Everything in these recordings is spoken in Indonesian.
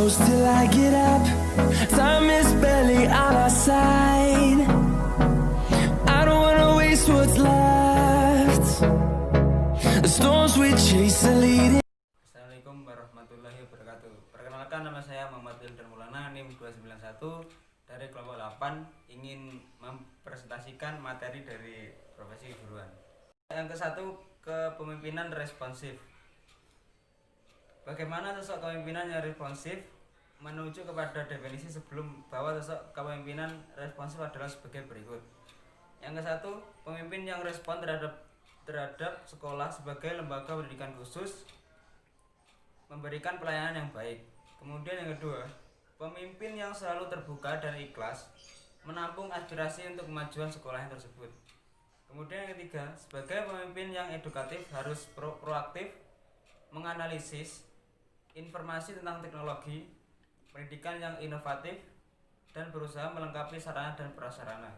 close till I get up. Time is barely on our side. I don't wanna waste what's left. The storms we chase are leading. Assalamualaikum warahmatullahi wabarakatuh. Perkenalkan, nama saya Muhammad Wildan Maulana, NIM 291 dari kelompok 8, ingin mempresentasikan materi dari profesi keguruan. Yang ke-1, kepemimpinan responsif. Bagaimana sosok kepemimpinan yang responsif? Menuju kepada definisi sebelum, bahwa sosok kepemimpinan responsif adalah sebagai berikut. Yang ke-1, pemimpin yang respon terhadap sekolah sebagai lembaga pendidikan khusus, memberikan pelayanan yang baik. Kemudian yang kedua, pemimpin yang selalu terbuka dan ikhlas menampung aspirasi untuk kemajuan sekolah yang tersebut. Kemudian yang ketiga, sebagai pemimpin yang edukatif harus proaktif menganalisis informasi tentang teknologi, pendidikan yang inovatif, dan berusaha melengkapi sarana dan prasarana.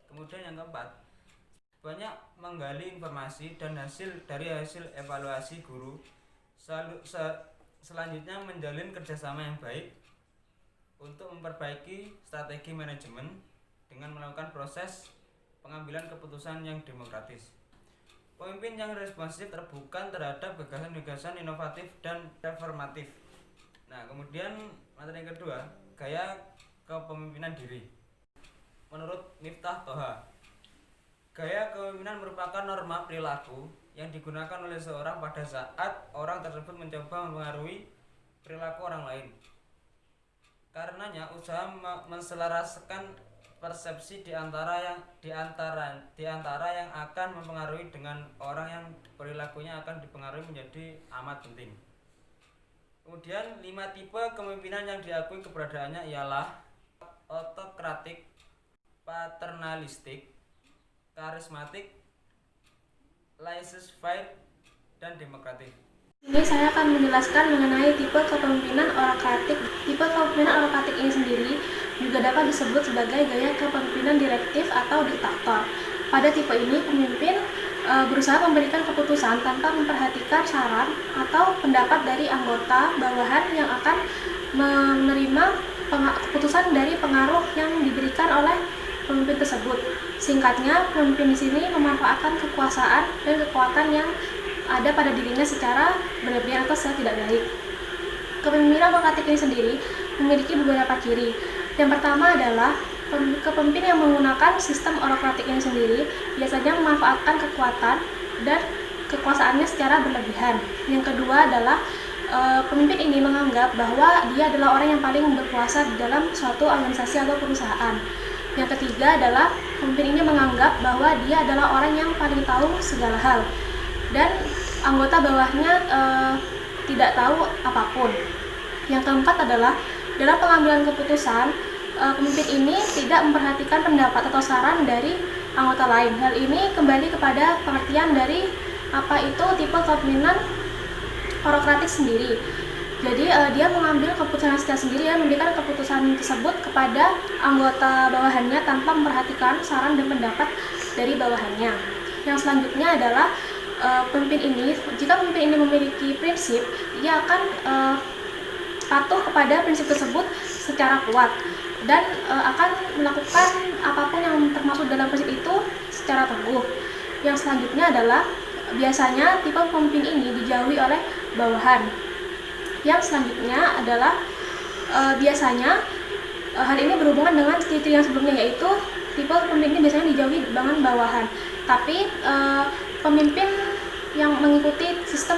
Kemudian yang keempat, banyak menggali informasi dan dari hasil evaluasi guru. Selanjutnya, menjalin kerjasama yang baik untuk memperbaiki strategi manajemen dengan melakukan proses pengambilan keputusan yang demokratis. Pemimpin yang responsif terbuka terhadap gagasan-gagasan inovatif dan reformatif. Nah, kemudian materi yang kedua, gaya kepemimpinan diri. Menurut Miftah Toha, gaya kepemimpinan merupakan norma perilaku yang digunakan oleh seorang pada saat orang tersebut mencoba mempengaruhi perilaku orang lain. Karenanya, usaha menselaraskan persepsi di antara yang akan mempengaruhi dengan orang yang perilakunya akan dipengaruhi menjadi amat penting. Kemudian 5 tipe kepemimpinan yang diakui keberadaannya ialah autokratik, paternalistik, karismatik, laissez-faire, dan demokratik. Ini saya akan menjelaskan mengenai tipe kepemimpinan autokratik. Tipe kepemimpinan autokratik ini sendiri juga dapat disebut sebagai gaya kepemimpinan direktif atau diktator. Pada tipe ini, pemimpin berusaha memberikan keputusan tanpa memperhatikan saran atau pendapat dari anggota bawahan yang akan menerima keputusan dari pengaruh yang diberikan oleh pemimpin tersebut. Singkatnya, pemimpin di sini memanfaatkan kekuasaan dan kekuatan yang ada pada dirinya secara berlebihan atau secara tidak baik. Kepemimpinan autokratik ini sendiri memiliki beberapa ciri. Yang pertama adalah kepemimpin yang menggunakan sistem autokratik ini sendiri biasanya memanfaatkan kekuatan dan kekuasaannya secara berlebihan. Yang kedua adalah pemimpin ini menganggap bahwa dia adalah orang yang paling berkuasa di dalam suatu organisasi atau perusahaan. Yang ketiga adalah pemimpin ini menganggap bahwa dia adalah orang yang paling tahu segala hal dan anggota bawahnya tidak tahu apapun. Yang keempat adalah dalam pengambilan keputusan, pemimpin ini tidak memperhatikan pendapat atau saran dari anggota lain. Hal ini kembali kepada pengertian dari apa itu tipe kepemimpinan autokratik sendiri. Jadi dia mengambil keputusan secara sendiri dan memberikan keputusan tersebut kepada anggota bawahannya tanpa memperhatikan saran dan pendapat dari bawahannya. Yang selanjutnya adalah jika pemimpin ini memiliki prinsip, dia akan patuh kepada prinsip tersebut secara kuat dan akan melakukan apapun yang termasuk dalam prinsip itu secara teguh. Yang selanjutnya adalah biasanya tipe pemimpin ini dijauhi oleh bawahan. Yang selanjutnya adalah biasanya hal ini berhubungan dengan ciri-ciri yang sebelumnya, yaitu tipe pemimpin ini biasanya dijauhi dengan bawahan. Tapi pemimpin yang mengikuti sistem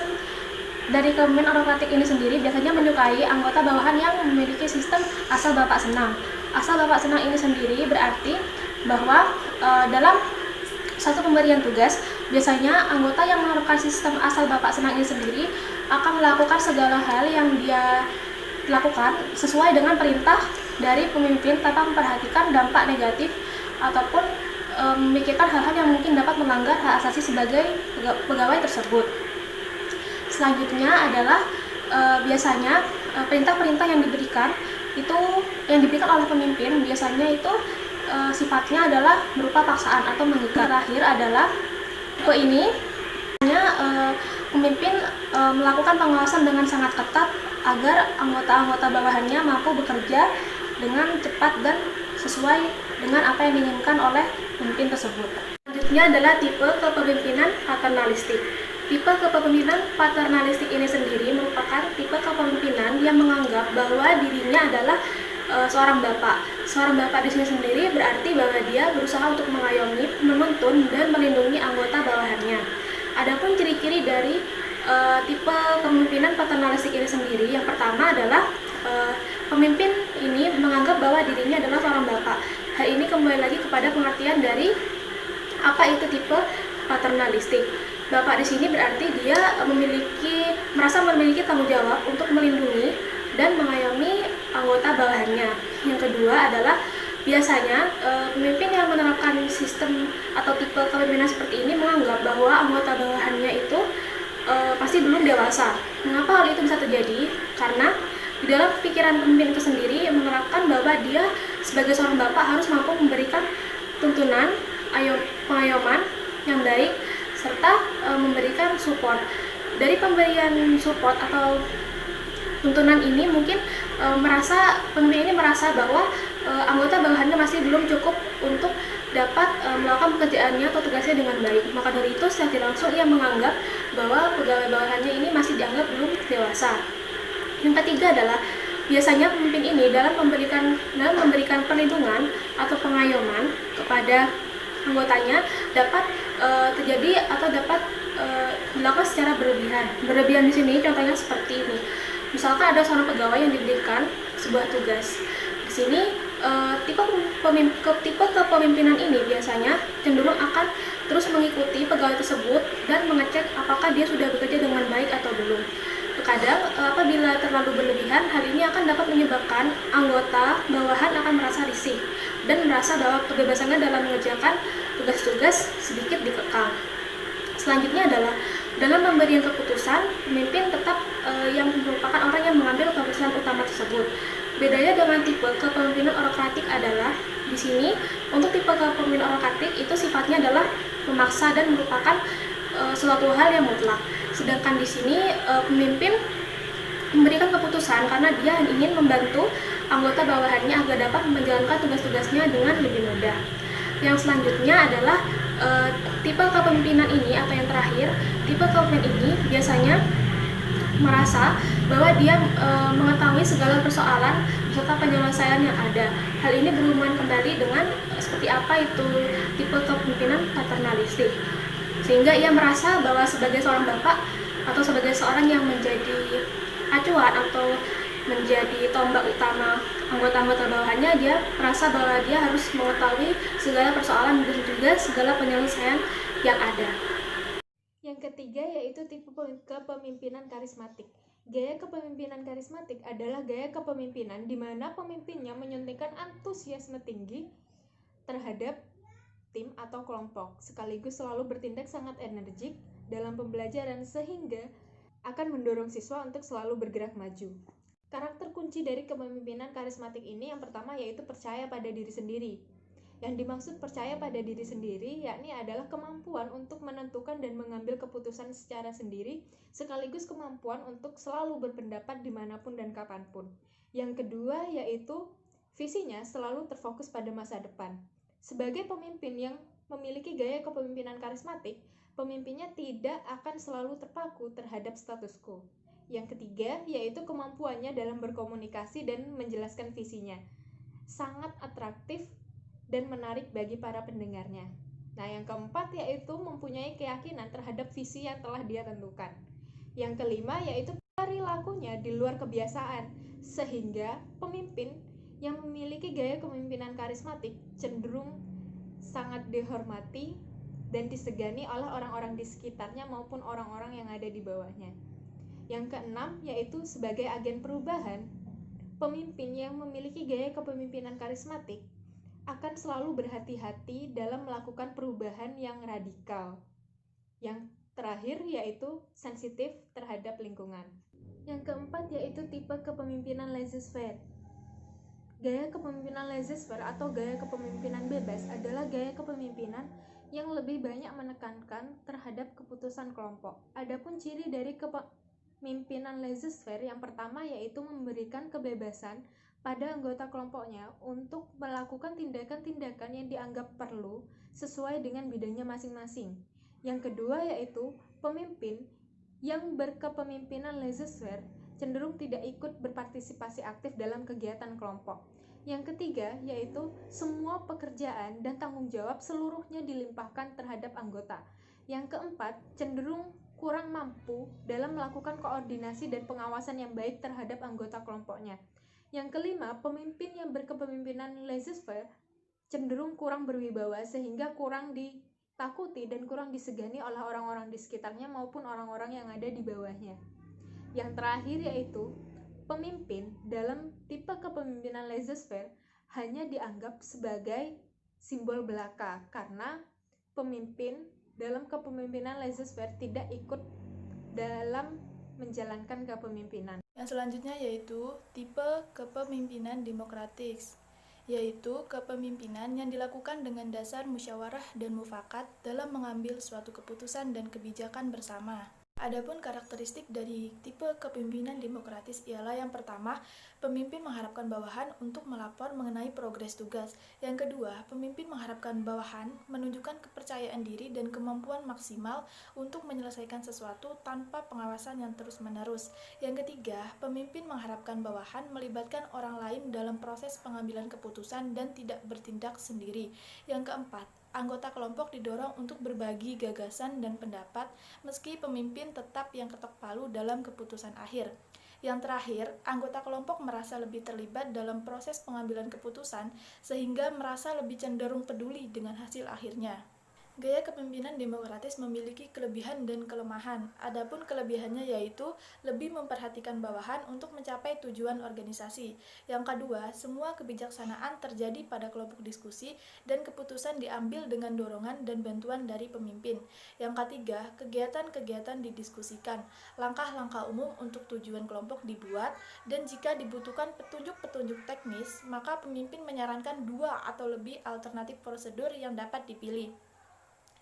dari kepemimpinan autokratik ini sendiri biasanya menyukai anggota bawahan yang memiliki sistem asal bapak senang. Asal bapak senang ini sendiri berarti bahwa dalam satu pemberian tugas, biasanya anggota yang menerapkan sistem asal bapak senang ini sendiri akan melakukan segala hal yang dia lakukan sesuai dengan perintah dari pemimpin tanpa memperhatikan dampak negatif ataupun memikirkan hal-hal yang mungkin dapat melanggar hak asasi sebagai pegawai tersebut. Selanjutnya adalah biasanya perintah-perintah yang diberikan oleh pemimpin biasanya itu sifatnya adalah berupa paksaan atau mengikat. Terakhir adalah tipe ini pemimpin melakukan pengawasan dengan sangat ketat agar anggota-anggota bawahannya mampu bekerja dengan cepat dan sesuai dengan apa yang diinginkan oleh pemimpin tersebut. Selanjutnya adalah tipe kepemimpinan paternalistik. Tipe kepemimpinan paternalistik ini sendiri merupakan tipe kepemimpinan yang menganggap bahwa dirinya adalah seorang bapak. Seorang bapak di sini sendiri berarti bahwa dia berusaha untuk mengayomi, menuntun, dan melindungi anggota bawahannya. Adapun ciri-ciri dari tipe kepemimpinan paternalistik ini sendiri, yang pertama adalah pemimpin ini menganggap bahwa dirinya adalah seorang bapak. Hal ini kembali lagi kepada pengertian dari apa itu tipe paternalistik. Bapak di sini berarti dia merasa memiliki tanggung jawab untuk melindungi dan mengayomi anggota bawahannya. Yang kedua adalah biasanya pemimpin yang menerapkan sistem atau tipe kepemimpinan seperti ini menganggap bahwa anggota bawahannya itu pasti belum dewasa. Mengapa hal itu bisa terjadi? Karena di dalam pikiran pemimpin itu sendiri menerapkan bahwa dia sebagai seorang bapak harus mampu memberikan tuntunan, pengayoman yang baik, serta memberikan support. Dari pemberian support atau tuntunan ini mungkin pemimpin ini merasa bahwa anggota bawahannya masih belum cukup untuk dapat melakukan pekerjaannya atau tugasnya dengan baik. Maka dari itu secara tidak langsung ia menganggap bahwa pegawai bawahannya ini masih dianggap belum dewasa. Yang ketiga adalah biasanya pemimpin ini dalam memberikan perlindungan atau pengayoman kepada anggotanya dapat terjadi atau dapat dilakukan secara berlebihan. Berlebihan di sini contohnya seperti ini. Misalkan ada seorang pegawai yang diberikan sebuah tugas. Di sini tipe kepemimpinan ini biasanya cenderung akan terus mengikuti pegawai tersebut dan mengecek apakah dia sudah bekerja dengan baik atau belum. Terkadang apabila terlalu berlebihan, hal ini akan dapat menyebabkan anggota bawahan akan merasa risih dan merasa bahwa kebebasannya dalam mengerjakan tugas-tugas sedikit dikekang. Selanjutnya adalah dalam pemberian keputusan, pemimpin tetap yang merupakan orang yang mengambil keputusan utama tersebut. Bedanya dengan tipe kepemimpinan orokratik adalah di sini untuk tipe kepemimpinan orokratik itu sifatnya adalah memaksa dan merupakan suatu hal yang mutlak. Sedangkan di sini pemimpin memberikan keputusan karena dia ingin membantu anggota bawahannya agar dapat menjalankan tugas-tugasnya dengan lebih mudah. Yang selanjutnya adalah tipe kepemimpinan ini atau yang terakhir, tipe kepemimpinan ini biasanya merasa bahwa dia mengetahui segala persoalan beserta penyelesaian yang ada. Hal ini berhubungan kembali dengan seperti apa itu tipe kepemimpinan paternalistik. Sehingga ia merasa bahwa sebagai seorang bapak atau sebagai seorang yang menjadi acuan atau menjadi tombak utama anggota-anggota bawahannya, dia merasa bahwa dia harus mengetahui segala persoalan dan juga segala penyelesaian yang ada. Yang ketiga yaitu tipe kepemimpinan karismatik. Gaya kepemimpinan karismatik adalah gaya kepemimpinan di mana pemimpinnya menyuntikkan antusiasme tinggi terhadap tim atau kelompok, sekaligus selalu bertindak sangat energik dalam pembelajaran sehingga akan mendorong siswa untuk selalu bergerak maju. Karakter kunci dari kepemimpinan karismatik ini yang pertama yaitu percaya pada diri sendiri. Yang dimaksud percaya pada diri sendiri yakni adalah kemampuan untuk menentukan dan mengambil keputusan secara sendiri, sekaligus kemampuan untuk selalu berpendapat dimanapun dan kapanpun. Yang kedua yaitu visinya selalu terfokus pada masa depan. Sebagai pemimpin yang memiliki gaya kepemimpinan karismatik, pemimpinnya tidak akan selalu terpaku terhadap status quo. Yang ketiga yaitu kemampuannya dalam berkomunikasi dan menjelaskan visinya. Sangat atraktif dan menarik bagi para pendengarnya. Nah, yang keempat yaitu mempunyai keyakinan terhadap visi yang telah dia tentukan. Yang kelima yaitu perilakunya di luar kebiasaan, sehingga pemimpin yang memiliki gaya kepemimpinan karismatik cenderung sangat dihormati dan disegani oleh orang-orang di sekitarnya maupun orang-orang yang ada di bawahnya. Yang keenam yaitu sebagai agen perubahan, pemimpin yang memiliki gaya kepemimpinan karismatik akan selalu berhati-hati dalam melakukan perubahan yang radikal. Yang terakhir yaitu sensitif terhadap lingkungan. Yang keempat yaitu tipe kepemimpinan laissez-faire. Gaya kepemimpinan laissez-faire atau gaya kepemimpinan bebas adalah gaya kepemimpinan yang lebih banyak menekankan terhadap keputusan kelompok. Adapun ciri dari kepemimpinan laissez-faire yang pertama yaitu memberikan kebebasan pada anggota kelompoknya untuk melakukan tindakan-tindakan yang dianggap perlu sesuai dengan bidangnya masing-masing. Yang kedua yaitu pemimpin yang berkepemimpinan laissez-faire cenderung tidak ikut berpartisipasi aktif dalam kegiatan kelompok. Yang ketiga yaitu semua pekerjaan dan tanggung jawab seluruhnya dilimpahkan terhadap anggota. Yang keempat, cenderung kurang mampu dalam melakukan koordinasi dan pengawasan yang baik terhadap anggota kelompoknya. Yang kelima, pemimpin yang berkepemimpinan laissez-faire cenderung kurang berwibawa sehingga kurang ditakuti dan kurang disegani oleh orang-orang di sekitarnya maupun orang-orang yang ada di bawahnya. Yang terakhir yaitu pemimpin dalam tipe kepemimpinan laissez-faire hanya dianggap sebagai simbol belaka karena pemimpin dalam kepemimpinan laissez-faire tidak ikut dalam menjalankan kepemimpinan. Yang selanjutnya yaitu tipe kepemimpinan demokratis, yaitu kepemimpinan yang dilakukan dengan dasar musyawarah dan mufakat dalam mengambil suatu keputusan dan kebijakan bersama. Adapun karakteristik dari tipe kepemimpinan demokratis ialah yang pertama, pemimpin mengharapkan bawahan untuk melapor mengenai progres tugas. Yang kedua, pemimpin mengharapkan bawahan menunjukkan kepercayaan diri dan kemampuan maksimal untuk menyelesaikan sesuatu tanpa pengawasan yang terus-menerus. Yang ketiga, pemimpin mengharapkan bawahan melibatkan orang lain dalam proses pengambilan keputusan dan tidak bertindak sendiri. Yang keempat, anggota kelompok didorong untuk berbagi gagasan dan pendapat meski pemimpin tetap yang ketok palu dalam keputusan akhir. Yang terakhir, anggota kelompok merasa lebih terlibat dalam proses pengambilan keputusan sehingga merasa lebih cenderung peduli dengan hasil akhirnya. Gaya kepemimpinan demokratis memiliki kelebihan dan kelemahan. Adapun kelebihannya yaitu lebih memperhatikan bawahan untuk mencapai tujuan organisasi. Yang kedua, semua kebijaksanaan terjadi pada kelompok diskusi dan keputusan diambil dengan dorongan dan bantuan dari pemimpin. Yang ketiga, kegiatan-kegiatan didiskusikan. Langkah-langkah umum untuk tujuan kelompok dibuat dan jika dibutuhkan petunjuk-petunjuk teknis, maka pemimpin menyarankan 2 atau lebih alternatif prosedur yang dapat dipilih.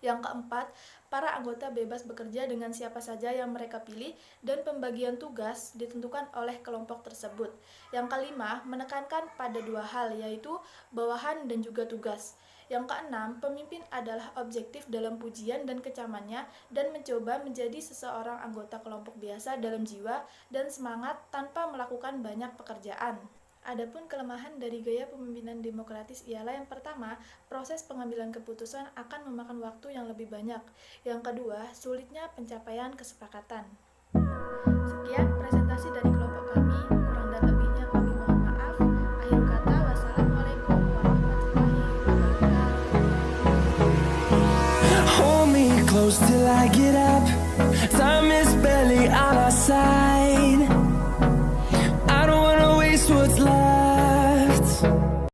Yang keempat, para anggota bebas bekerja dengan siapa saja yang mereka pilih dan pembagian tugas ditentukan oleh kelompok tersebut. Yang kelima, menekankan pada 2 hal yaitu bawahan dan juga tugas. Yang keenam, pemimpin adalah objektif dalam pujian dan kecamannya dan mencoba menjadi seseorang anggota kelompok biasa dalam jiwa dan semangat tanpa melakukan banyak pekerjaan. Adapun kelemahan dari gaya pemimpinan demokratis ialah yang pertama, proses pengambilan keputusan akan memakan waktu yang lebih banyak. Yang kedua, sulitnya pencapaian kesepakatan. Sekian presentasi dari kelompok kami, kurang dan lebihnya kami mohon maaf. Akhir kata, wassalamualaikum warahmatullahi wabarakatuh. Hold me close till I get up.